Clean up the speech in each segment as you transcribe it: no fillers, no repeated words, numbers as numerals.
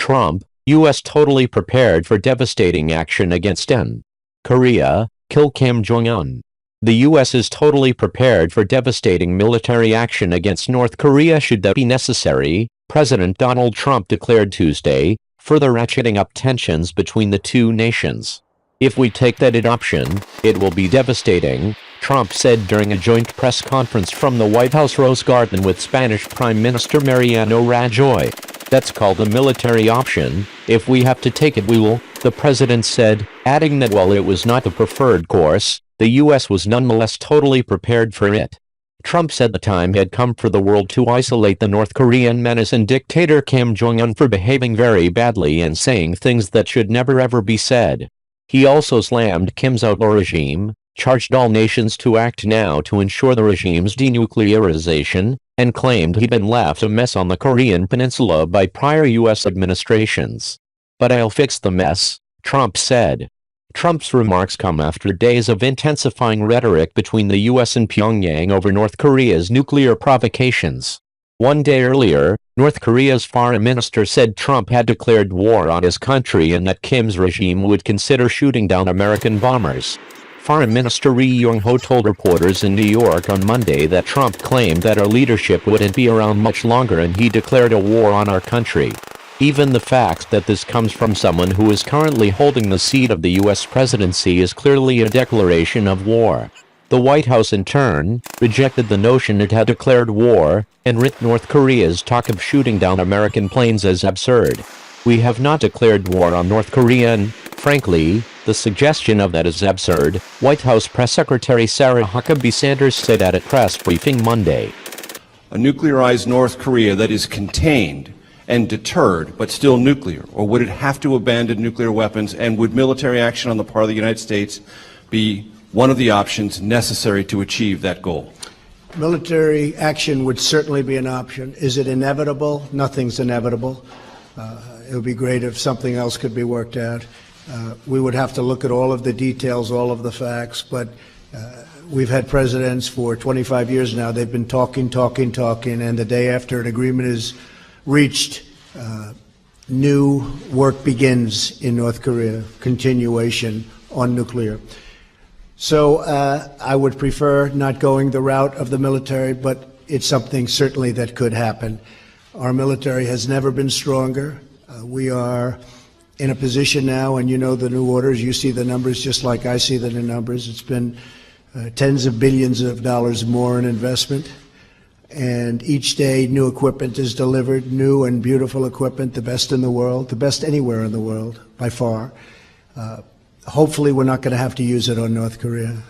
Trump, U.S. totally prepared for devastating action against N. Korea, kill Kim Jong-un. The U.S. is totally prepared for devastating military action against North Korea should that be necessary, President Donald Trump declared Tuesday, further ratcheting up tensions between the two nations. If we take that option, it will be devastating, Trump said during a joint press conference from the White House Rose Garden with Spanish Prime Minister Mariano Rajoy. That's called the military option. If we have to take it, we will, the president said, adding that while it was not the preferred course, the U.S. was nonetheless totally prepared for it. Trump said the time had come for the world to isolate the North Korean menace and dictator Kim Jong-un for behaving very badly and saying things that should never ever be said. He also slammed Kim's outlaw regime, charged all nations to act now to ensure the regime's denuclearization, and claimed he'd been left a mess on the Korean peninsula by prior U.S. administrations. But I'll fix the mess, Trump said. Trump's remarks come after days of intensifying rhetoric between the U.S. and Pyongyang over North Korea's nuclear provocations. One day earlier, North Korea's foreign minister said Trump had declared war on his country and that Kim's regime would consider shooting down American bombers. Foreign Minister Ri Yong-ho told reporters in New York on Monday that Trump claimed that our leadership wouldn't be around much longer and he declared a war on our country. Even the fact that this comes from someone who is currently holding the seat of the U.S. presidency is clearly a declaration of war. The White House, in turn, rejected the notion it had declared war, and writ North Korea's talk of shooting down American planes as absurd. We have not declared war on North Korea and, frankly, the suggestion of that is absurd, White House Press Secretary Sarah Huckabee Sanders said at a press briefing Monday. A nuclearized North Korea that is contained and deterred, but still nuclear, or would it have to abandon nuclear weapons, and would military action on the part of the United States be one of the options necessary to achieve that goal? Military action would certainly be an option. Is it inevitable? Nothing's inevitable. It would be great if something else could be worked out. We would have to look at all of the details, all of the facts, but we've had presidents for 25 years now. They've been talking, and the day after an agreement is reached, new work begins in North Korea, continuation on nuclear. So I would prefer not going the route of the military, but it's something certainly that could happen. Our military has never been stronger. We are in a position now, and you know the new orders, you see the numbers just like I see the new numbers. It's been tens of billions of dollars more in investment. And each day new equipment is delivered, new and beautiful equipment, the best in the world, the best anywhere in the world, by far. Hopefully we're not going to have to use it on North Korea.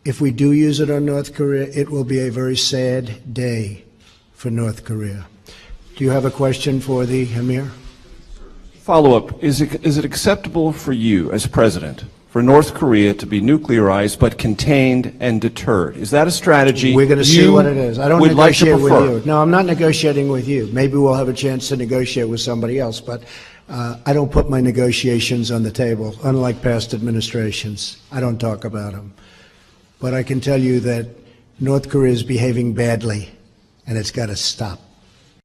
If we do use it on North Korea, it will be a very sad day for North Korea. Do you have a question for the Emir? Follow-up, is it acceptable for you as president for North Korea to be nuclearized but contained and deterred? Is that a strategy we're going to see what it is? I don't would like to negotiate with prefer? you. No, I'm not negotiating with you. Maybe we'll have a chance to negotiate with somebody else, but I don't put my negotiations on the table, unlike past administrations. I don't talk about them. But I can tell you that North Korea is behaving badly, and it's got to stop.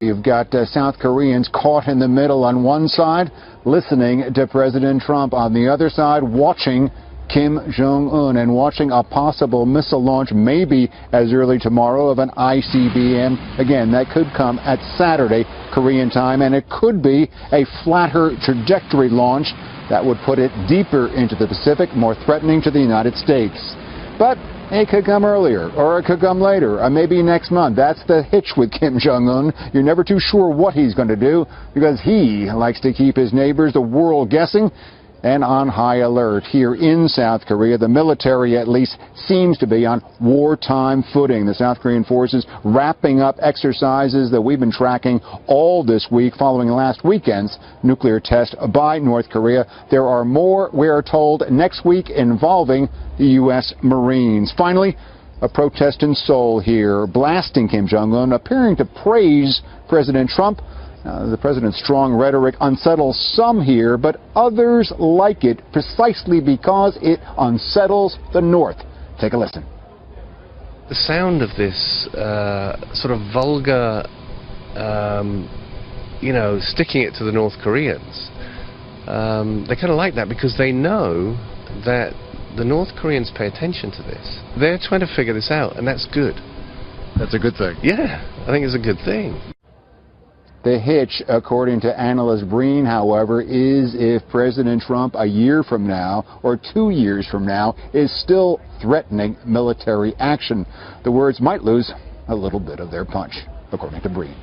You've got South Koreans caught in the middle on one side, listening to President Trump. On the other side, watching Kim Jong-un and watching a possible missile launch maybe as early tomorrow of an ICBM. Again, that could come at Saturday, Korean time, and it could be a flatter trajectory launch that would put it deeper into the Pacific, more threatening to the United States. But it could come earlier, or it could come later, or maybe next month. That's the hitch with Kim Jong-un. You're never too sure what he's going to do because he likes to keep his neighbors, the world, guessing and on high alert. Here in South Korea, the military at least seems to be on wartime footing. The South Korean forces wrapping up exercises that we've been tracking all this week following last weekend's nuclear test by North Korea. There are more, we are told, next week involving the U.S. Marines. Finally, a protest in Seoul here, blasting Kim Jong-un, appearing to praise President Trump. The president's strong rhetoric unsettles some here, but others like it precisely because it unsettles the North. Take a listen. The sound of this sort of vulgar you know, sticking it to the North Koreans, they kind of like that because they know that the North Koreans pay attention to this. They're trying to figure this out, and that's good. That's a good thing. Yeah, I think it's a good thing. The hitch, according to analyst Breen, however, is if President Trump a year from now or 2 years from now is still threatening military action. The words might lose a little bit of their punch, according to Breen.